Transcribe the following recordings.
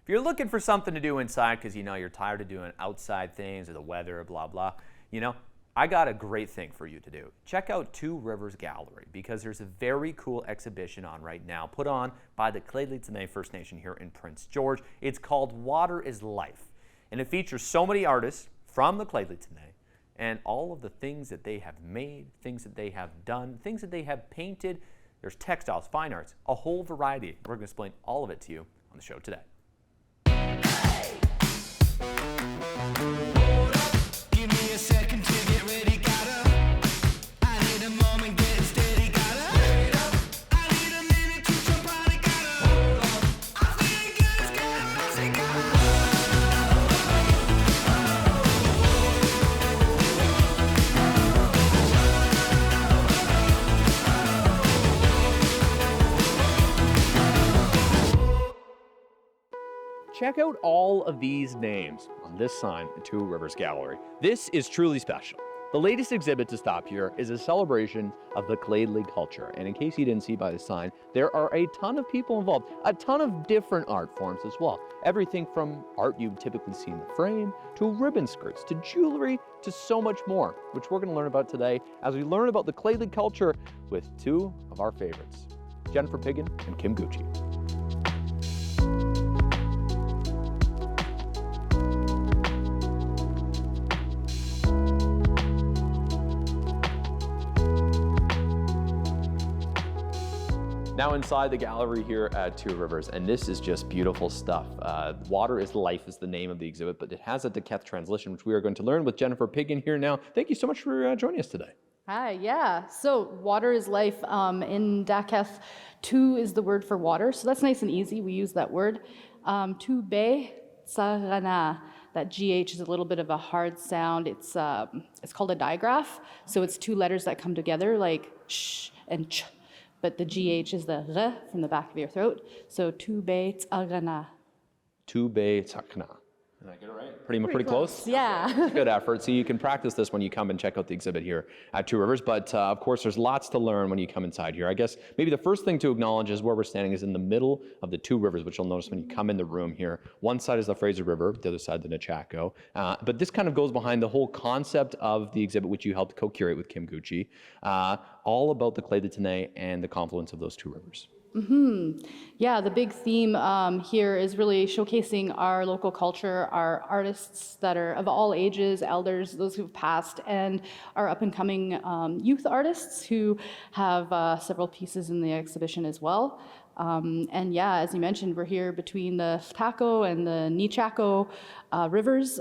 If you're looking for something to do inside because you know you're tired of doing outside things or the weather, blah, blah, I got a great thing for you to do. Check out Two Rivers Gallery because there's a very cool exhibition on right now put on by the Clydley First Nation here in Prince George. It's called Water is Life, and it features so many artists from the Clydley and all of the things that they have made, things that they have done, things that they have painted. There's textiles, fine arts, a whole variety. We're going to explain all of it to you on the show today. Check out all of these names on this sign at Two Rivers Gallery. This is truly special. The latest exhibit to stop here is a celebration of the Clydley culture. And in case you didn't see by the sign, there are a ton of people involved, a ton of different art forms as well. Everything from art you typically see in the frame, to ribbon skirts, to jewelry, to so much more, which we're going to learn about today as we learn about the Clydley culture with two of our favorites, Jennifer Piggin and Kim Gucci. Now inside the gallery here at Two Rivers, and this is just beautiful stuff. Water is Life is the name of the exhibit, but it has a Daketh translation, which we are going to learn with Jennifer Piggin here now. Thank you so much for joining us today. Hi, yeah. So water is life. In Daketh, two is the word for water, so that's nice and easy. We use that word. Tu be tsarana. That GH is a little bit of a hard sound. It's called a digraph, so it's two letters that come together like sh and ch. But the GH is the R from the back of your throat. So tu be tsarana. Tu be tsarana. Did I get it right? Pretty close? Yeah. Good effort. So you can practice this when you come and check out the exhibit here at Two Rivers. But of course, there's lots to learn when you come inside here. I guess maybe the first thing to acknowledge is where we're standing is in the middle of the Two Rivers, which you'll notice when you come in the room here. One side is the Fraser River, the other side the Nechako. But this kind of goes behind the whole concept of the exhibit, which you helped co-curate with Kim Gucci, all about the Clydley and the confluence of those two rivers. Mm-hmm. Yeah, the big theme here is really showcasing our local culture, our artists that are of all ages, elders, those who've passed, and our up-and-coming youth artists who have several pieces in the exhibition as well. And yeah, as you mentioned, we're here between the Taco and the Nechako rivers,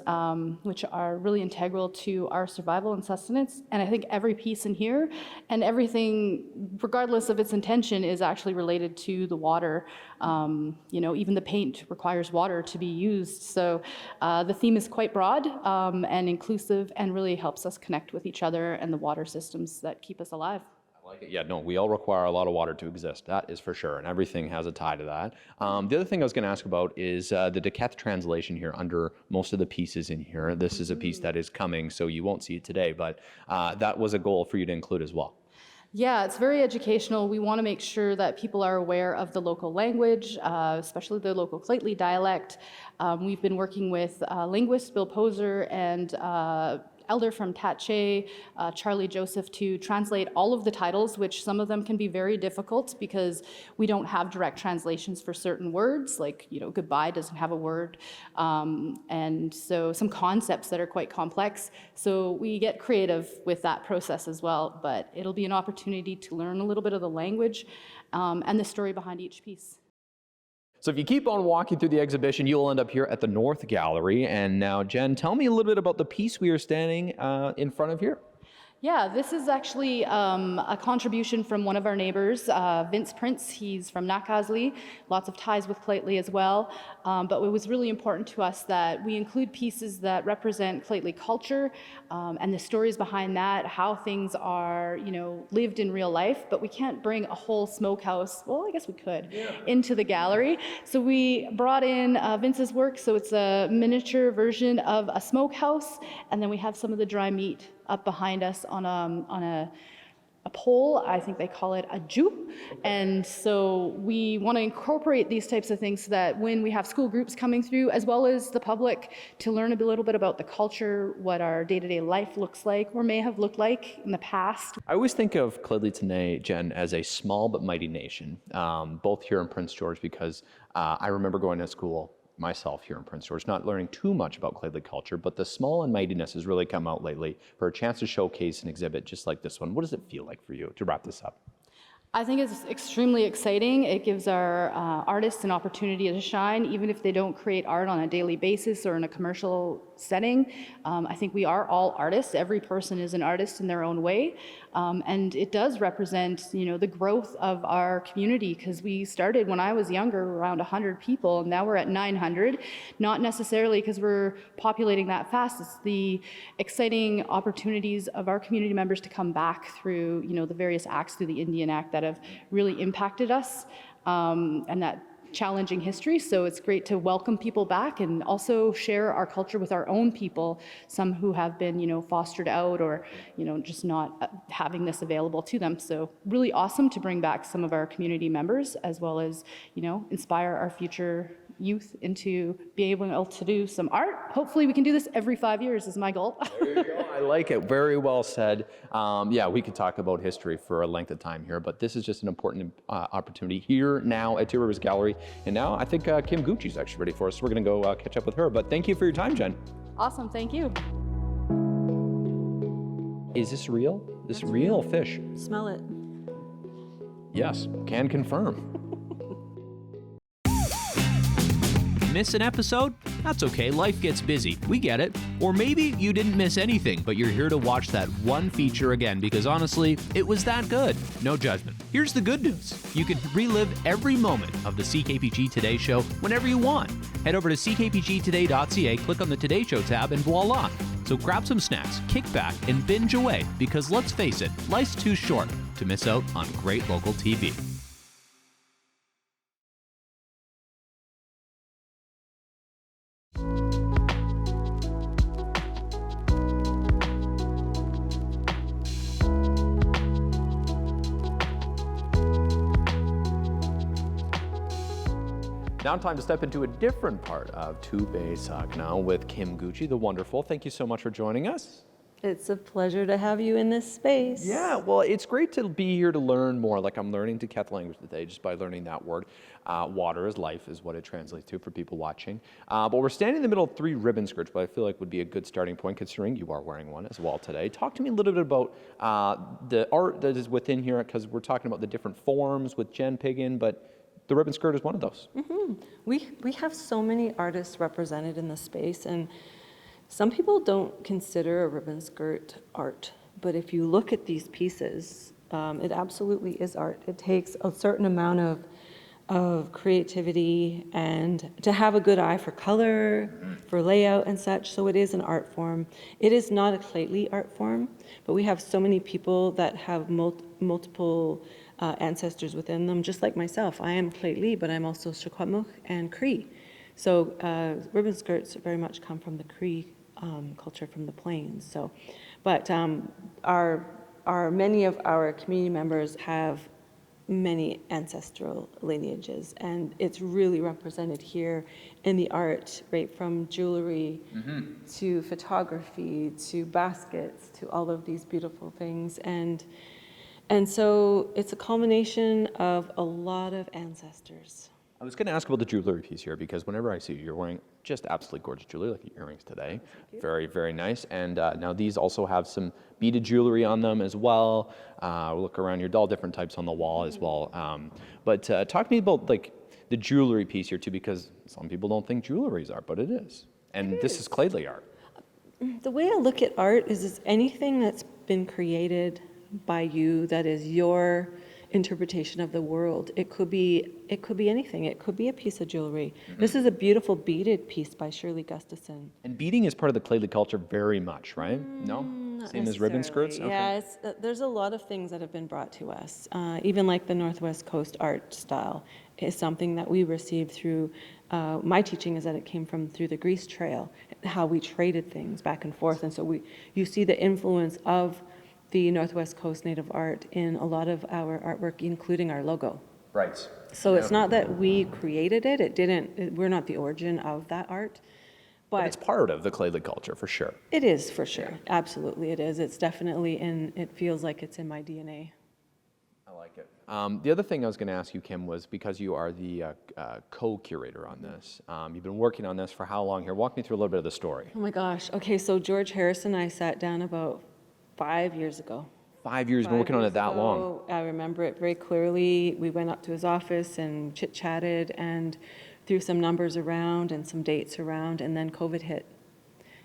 which are really integral to our survival and sustenance. And I think every piece in here and everything, regardless of its intention, is actually related to the water. Even the paint requires water to be used. So the theme is quite broad and inclusive and really helps us connect with each other and the water systems that keep us alive. Yeah, no, we all require a lot of water to exist. That is for sure, and everything has a tie to that. The other thing I was going to ask about is the Daketh translation here under most of the pieces in here. This is a piece that is coming, so you won't see it today, but that was a goal for you to include as well. Yeah, it's very educational. We want to make sure that people are aware of the local language, especially the local Clydley dialect. We've been working with linguist Bill Poser and elder from Tache, Charlie Joseph, to translate all of the titles, which some of them can be very difficult because we don't have direct translations for certain words, like, goodbye doesn't have a word. And so some concepts that are quite complex. So we get creative with that process as well, but it'll be an opportunity to learn a little bit of the language and the story behind each piece. So if you keep on walking through the exhibition, you'll end up here at the North Gallery. And now, Jen, tell me a little bit about the piece we are standing in front of here. Yeah, this is actually a contribution from one of our neighbors, Vince Prince. He's from Nakasley, lots of ties with Clydley as well. But it was really important to us that we include pieces that represent Clydley culture and the stories behind that, how things are, lived in real life. But we can't bring a whole smokehouse, well, I guess we could, into the gallery. So we brought in Vince's work, so it's a miniature version of a smokehouse, and then we have some of the dry meat up behind us on a a pole. I think they call it a jupe. And so we want to incorporate these types of things so that when we have school groups coming through, as well as the public, to learn a little bit about the culture, what our day-to-day life looks like or may have looked like in the past. I always think of Clydley Tene, Jen, as a small but mighty nation, both here in Prince George, because I remember going to school myself here in Prince George, not learning too much about Clydley culture, but the small and mightiness has really come out lately for a chance to showcase an exhibit just like this one. What does it feel like for you to wrap this up? I think it's extremely exciting. It gives our artists an opportunity to shine, even if they don't create art on a daily basis or in a commercial setting. I think we are all artists. Every person is an artist in their own way. And it does represent, the growth of our community, because we started when I was younger around 100 people, and now we're at 900. Not necessarily because we're populating that fast. It's the exciting opportunities of our community members to come back through, the various acts through the Indian Act that have really impacted us, and that challenging history. So it's great to welcome people back and also share our culture with our own people, some who have been, fostered out or, just not having this available to them. So really awesome to bring back some of our community members, as well as, inspire our future youth into being able to do some art. Hopefully we can do this every 5 years is my goal. There you go. I like it. Very well said. Yeah, we could talk about history for a length of time here, but this is just an important opportunity here now at Two Rivers Gallery. And now I think Kim Gucci's actually ready for us. So we're going to go catch up with her. But thank you for your time, Jen. Awesome. Thank you. Is this real? This real fish? Smell it. Yes, can confirm. Miss an episode? That's okay, life gets busy. We get it. Or maybe you didn't miss anything, but you're here to watch that one feature again because honestly, it was that good. No judgment. Here's the good news. You can relive every moment of the CKPG Today Show whenever you want. Head over to ckpgtoday.ca, click on the Today Show tab, and voila. So grab some snacks, kick back, and binge away because let's face it, life's too short to miss out on great local TV. Now time to step into a different part of Two Bay Saginaw with Kim Gucci, the wonderful. Thank you so much for joining us. It's a pleasure to have you in this space. Yeah, well, it's great to be here to learn more. Like I'm learning to Ket language today just by learning that word. Water is life is what it translates to for people watching. But we're standing in the middle of three ribbon skirts, but I feel like would be a good starting point considering you are wearing one as well today. Talk to me a little bit about the art that is within here, because we're talking about the different forms with Jen Piggin, but the ribbon skirt is one of those. Mm-hmm. We have so many artists represented in the space, and some people don't consider a ribbon skirt art, but if you look at these pieces, it absolutely is art. It takes a certain amount of creativity and to have a good eye for color, for layout and such, so it is an art form. It is not a Claytley art form, but we have so many people that have multiple ancestors within them, just like myself. I am Claytley, but I'm also Secwepemc and Cree. So ribbon skirts very much come from the Cree culture from the plains. So, but many of our community members have many ancestral lineages, and it's really represented here in the art, right from jewelry to photography to baskets to all of these beautiful things. And so it's a culmination of a lot of ancestors. I was going to ask about the jewelry piece here because whenever I see you, you're wearing just absolutely gorgeous jewelry, like your earrings today. Very, very nice. And now these also have some beaded jewelry on them as well. Look around here, all different types on the wall as well. But talk to me about like the jewelry piece here too, because some people don't think jewelry is art, but it is. And this is Claytley art. The way I look at art is anything that's been created by you that is your interpretation of the world. It could be anything. It could be a piece of jewelry. This is a beautiful beaded piece by Shirley Gustafson. And beading is part of the Claytley culture very much, right? No? Same as ribbon skirts? Okay. Yeah, there's a lot of things that have been brought to us. Even like the Northwest Coast art style is something that we received through, my teaching is that it came from through the Grease Trail, how we traded things back and forth. And so you see the influence of the Northwest Coast Native art in a lot of our artwork, including our logo. Right. So it's not that we created it. We're not the origin of that art. But it's part of the Clay Lake culture, for sure. It is, for sure. Absolutely, it is. It's definitely it feels like it's in my DNA. I like it. The other thing I was going to ask you, Kim, was because you are the co-curator on this, you've been working on this for how long here? Walk me through a little bit of the story. Oh my gosh. Okay, so George Harris and I sat down about 5 years ago. 5 years, been working on it that long. I remember it very clearly. We went up to his office and chit-chatted and threw some numbers around and some dates around, and then COVID hit.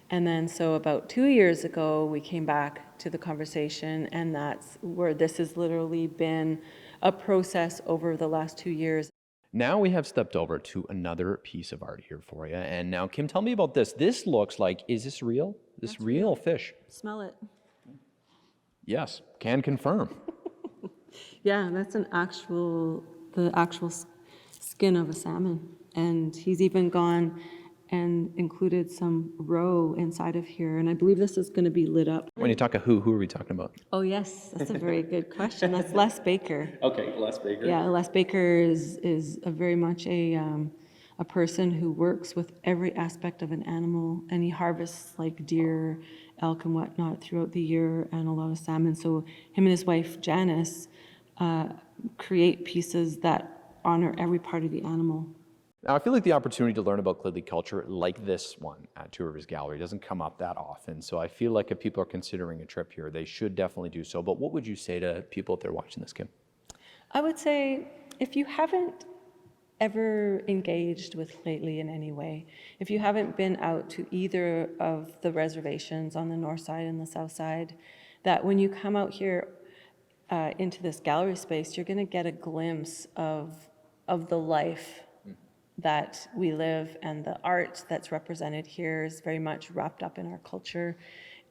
And then so about 2 years ago, we came back to the conversation, and that's where this has literally been a process over the last 2 years. Now we have stepped over to another piece of art here for you. And now, Kim, tell me about this. This looks like, is this real? This real fish? Smell it. Yes, can confirm. Yeah, that's the actual skin of a salmon. And he's even gone and included some roe inside of here. And I believe this is going to be lit up. When you talk of who are we talking about? Oh, yes, that's a very good question. That's Les Baker. Okay, Les Baker. Yeah, Les Baker is a very much a person who works with every aspect of an animal, and he harvests like deer, elk, and whatnot throughout the year, and a lot of salmon. So him and his wife, Janice, create pieces that honor every part of the animal. Now, I feel like the opportunity to learn about Clay Lake culture like this one at Two Rivers Gallery doesn't come up that often. So I feel like if people are considering a trip here, they should definitely do so. But what would you say to people if they're watching this, Kim? I would say if you haven't ever engaged with Lately in any way, if you haven't been out to either of the reservations on the north side and the south side, that when you come out here into this gallery space, you're going to get a glimpse of the life that we live, and the art that's represented here is very much wrapped up in our culture.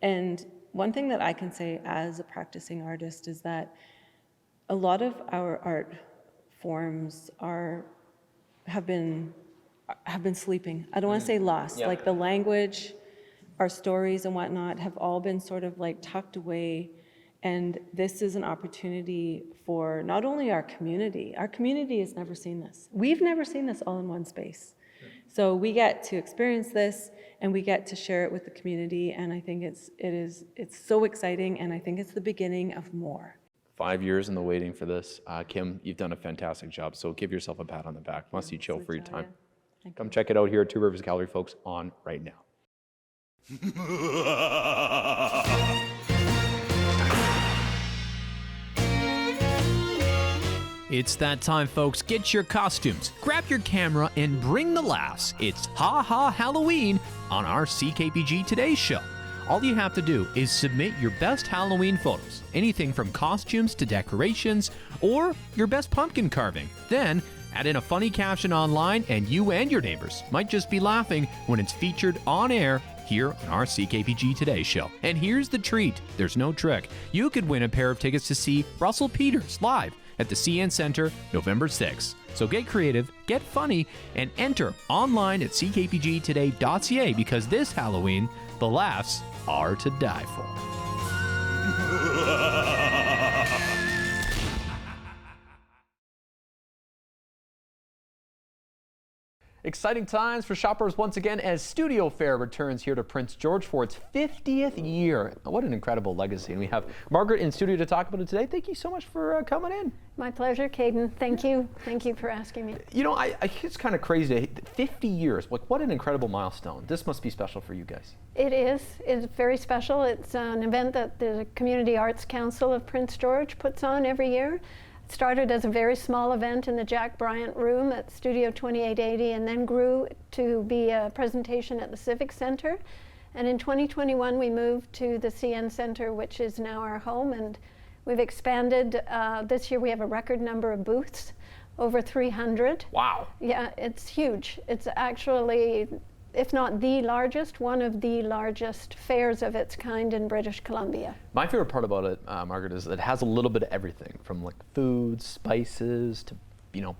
And one thing that I can say as a practicing artist is that a lot of our art forms have been sleeping. I don't want to say lost. Yeah. Like the language, our stories and whatnot have all been sort of like tucked away. And this is an opportunity for not only our community has never seen this. We've never seen this all in one space. So we get to experience this, and we get to share it with the community, and I think it's so exciting, and I think it's the beginning of more. 5 years in the waiting for this. Kim, you've done a fantastic job, so give yourself a pat on the back. Must you chill for your time. Come check it out here at Two Rivers Gallery, folks, on right now. It's that time, folks. Get your costumes, grab your camera, and bring the laughs. It's Ha Ha Halloween on our CKPG Today Show. All you have to do is submit your best Halloween photos, anything from costumes to decorations, or your best pumpkin carving. Then add in a funny caption online, and you and your neighbors might just be laughing when it's featured on air here on our CKPG Today Show. And here's the treat. There's no trick. You could win a pair of tickets to see Russell Peters live at the CN Center November 6th. So get creative, get funny, and enter online at ckpgtoday.ca, because this Halloween, the laughs are to die for. Exciting times for shoppers once again as Studio Fair returns here to Prince George for its 50th year. What an incredible legacy. And we have Margaret in studio to talk about it today. Thank you so much for coming in. My pleasure, Caden. Thank you. Thank you for asking me. You know, it's kind of crazy. 50 years. Like, what an incredible milestone. This must be special for you guys. It is. It's very special. It's an event that the Community Arts Council of Prince George puts on every year. It started as a very small event in the Jack Bryant Room at Studio 2880, and then grew to be a presentation at the Civic Center. And in 2021, we moved to the CN Center, which is now our home, and we've expanded. This year we have a record number of booths, over 300. Wow. Yeah, it's huge. It's actually, if not the largest, one of the largest fairs of its kind in British Columbia. My favorite part about it, Margaret, is it has a little bit of everything, from like food, spices, to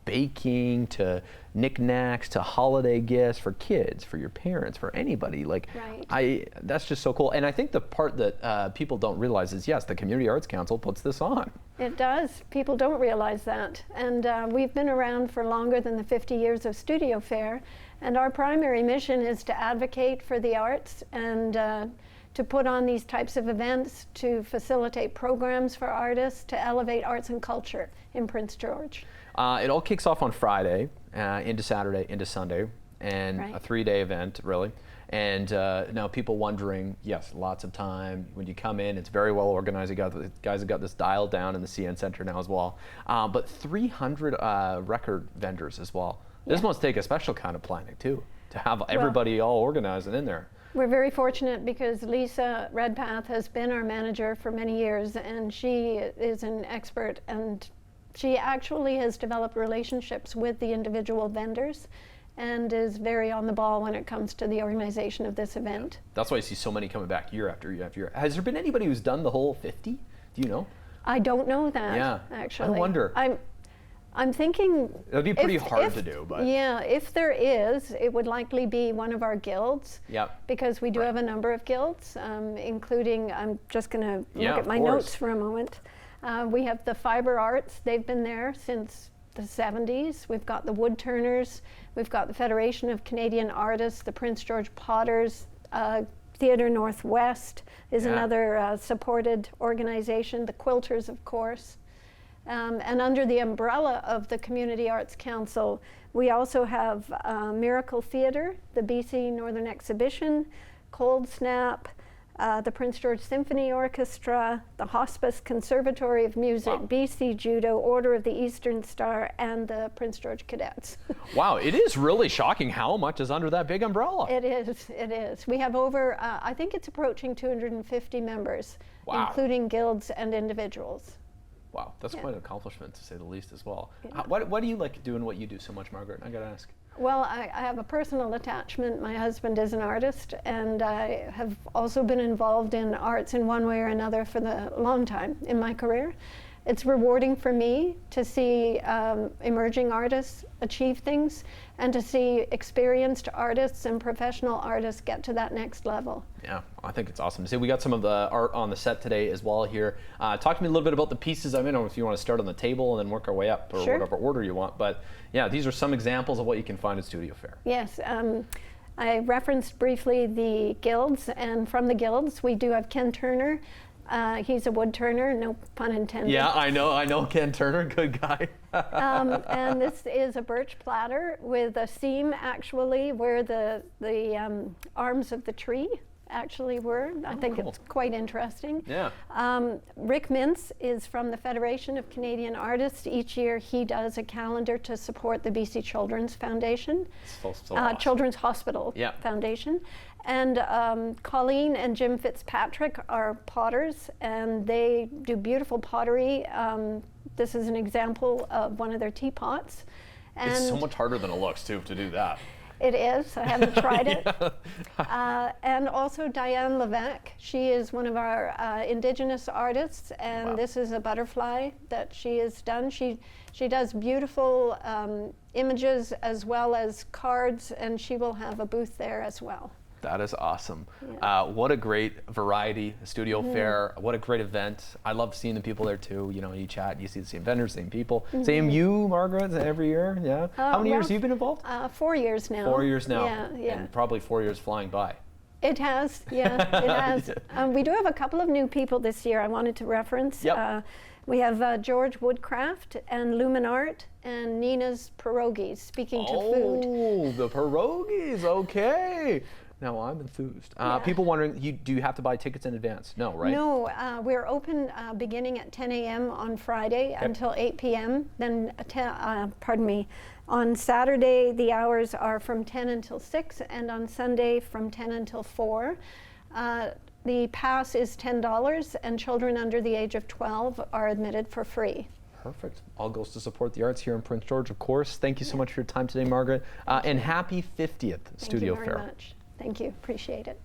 baking to knickknacks to holiday gifts for kids, for your parents, for anybody. Like, Right. that's just so cool. And I think the part that people don't realize is, yes, the Community Arts Council puts this on. It does. People don't realize that. And we've been around for longer than the 50 years of Studio Fair. And our primary mission is to advocate for the arts and to put on these types of events, to facilitate programs for artists, to elevate arts and culture in Prince George. It all kicks off on Friday, into Saturday, into Sunday, and Right. a 3-day event, really. And now people wondering, yes, lots of time. When you come in, it's very well organized. The guys have got this dialed down in the CN Center now as well. But 300 record vendors as well. This must take a special kind of planning too, to have everybody all organized and in there. We're very fortunate because Lisa Redpath has been our manager for many years, and she is an expert, and she actually has developed relationships with the individual vendors and is very on the ball when it comes to the organization of this event. That's why you see so many coming back year after year after year. Has there been anybody who's done the whole 50? Do you know? I don't know that, Yeah, actually. I wonder. I'm thinking It'd be pretty hard to do, but yeah, if there is, it would likely be one of our guilds. Yep. Because we do have a number of guilds, including, I'm just going to Yeah, look at of my course. notes for a moment. We have the Fiber Arts. They've been there since the 70s. We've got the Wood Turners. We've got the Federation of Canadian Artists, the Prince George Potters. Theatre Northwest is another supported organization. The Quilters, of course. And under the umbrella of the Community Arts Council, we also have Miracle Theatre, the BC Northern Exhibition, Cold Snap, the Prince George Symphony Orchestra, the Hospice Conservatory of Music, BC Judo, Order of the Eastern Star, and the Prince George Cadets. Wow, it is really shocking how much is under that big umbrella. It is. We have over, I think it's approaching 250 members, including guilds and individuals. Wow, that's quite an accomplishment, to say the least, as well. Why do you like doing what you do so much, Margaret? I gotta ask. Well, I have a personal attachment. My husband is an artist, and I have also been involved in arts in one way or another for the long time in my career. It's rewarding for me to see emerging artists achieve things and to see experienced artists and professional artists get to that next level. Yeah, I think it's awesome to see. We got some of the art on the set today as well here. Talk to me a little bit about the pieces I'm in, or if you want to start on the table and then work our way up, or whatever order you want. But yeah, these are some examples of what you can find at Studio Fair. Yes. I referenced briefly the guilds, and from the guilds we do have Ken Turner. He's a wood turner, no pun intended. Yeah, I know Ken Turner, good guy. And this is a birch platter with a seam actually where the arms of the tree actually were. I think it's quite interesting. Yeah. Rick Mintz is from the Federation of Canadian Artists. Each year he does a calendar to support the BC Children's Foundation, So awesome. Children's Hospital Foundation. And Colleen and Jim Fitzpatrick are potters, and they do beautiful pottery. This is an example of one of their teapots. And it's so much harder than it looks, too, to do that. it is. I haven't tried it. And also Diane Levesque. She is one of our Indigenous artists, and this is a butterfly that she has done. She does beautiful images as well as cards, and she will have a booth there as well. That is awesome. What a great variety, Studio Fair. What a great event. I love seeing the people there too. You know, you chat, you see the same vendors, same people. Same you, Margaret, every year, yeah? How many years have you been involved? 4 years now. 4 years now. Yeah. And probably 4 years flying by. It has, it has. We do have a couple of new people this year I wanted to reference. Yep. We have George Woodcraft and Lumen Art and Nina's Pierogies, speaking to food. Oh, the pierogies, okay. Now I'm enthused. People wondering, do you have to buy tickets in advance? No, right? No, we're open beginning at 10 a.m. on Friday until 8 p.m. Then, on Saturday the hours are from 10 until 6, and on Sunday from 10 until 4. The pass is $10, and children under the age of 12 are admitted for free. Perfect. All goes to support the arts here in Prince George, of course. Thank you so much for your time today, Margaret. And happy 50th Studio Fair. Thank you very much. Thank you. Appreciate it.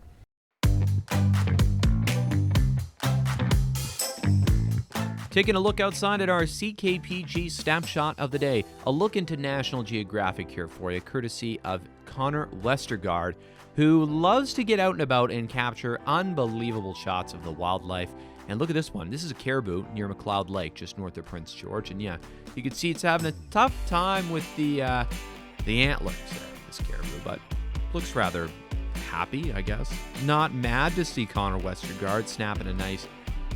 Taking a look outside at our CKPG Snapshot of the Day, a look into National Geographic here for you, courtesy of Connor Westergaard, who loves to get out and about and capture unbelievable shots of the wildlife. And look at this one. This is a caribou near McLeod Lake, just north of Prince George. And yeah, you can see it's having a tough time with the antlers there, this caribou, but looks rather happy, I guess. Not mad to see Connor Westergaard snapping a nice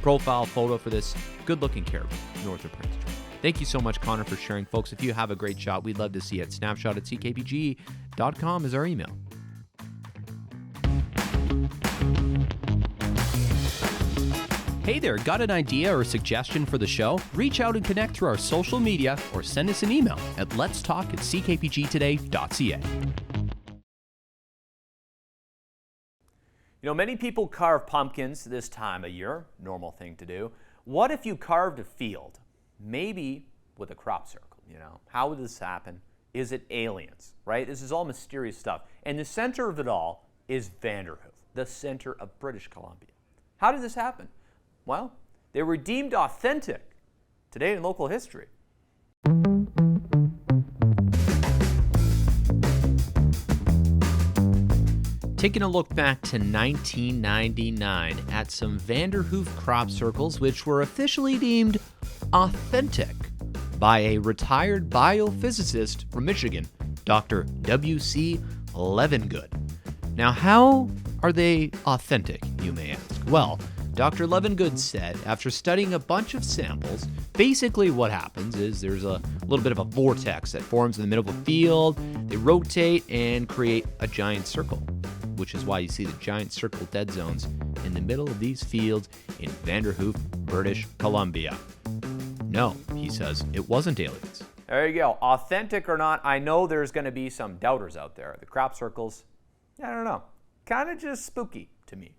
profile photo for this good-looking caribou north of Prince George. Thank you so much, Connor, for sharing. Folks, if you have a great shot, we'd love to see it. snapshot@ckpg.com is our email. Hey there, got an idea or suggestion for the show? Reach out and connect through our social media or send us an email at letstalk@ckpgtoday.ca. You know, many people carve pumpkins this time of year, normal thing to do. What if you carved a field? Maybe with a crop circle, you know? How would this happen? Is it aliens, right? This is all mysterious stuff. And the center of it all is Vanderhoof, the center of British Columbia. How did this happen? Well, they were deemed authentic today in local history. Taking a look back to 1999 at some Vanderhoof crop circles, which were officially deemed authentic by a retired biophysicist from Michigan, Dr. W.C. Levengood. Now, how are they authentic, you may ask? Well, Dr. Levengood said after studying a bunch of samples, basically what happens is there's a little bit of a vortex that forms in the middle of a field. They rotate and create a giant circle, which is why you see the giant circle dead zones in the middle of these fields in Vanderhoof, British Columbia. No, he says, it wasn't aliens. There you go. Authentic or not, I know there's going to be some doubters out there. The crop circles, I don't know, kind of just spooky to me.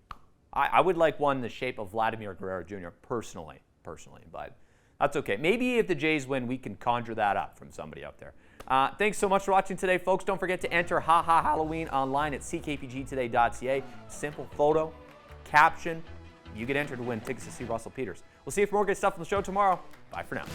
I would like one in the shape of Vladimir Guerrero Jr. personally, but that's okay. Maybe if the Jays win, we can conjure that up from somebody out there. Thanks so much for watching today, folks. Don't forget to enter Ha Ha Halloween online at ckpgtoday.ca. Simple photo, caption. You get entered to win tickets to see Russell Peters. We'll see you for more good stuff on the show tomorrow. Bye for now.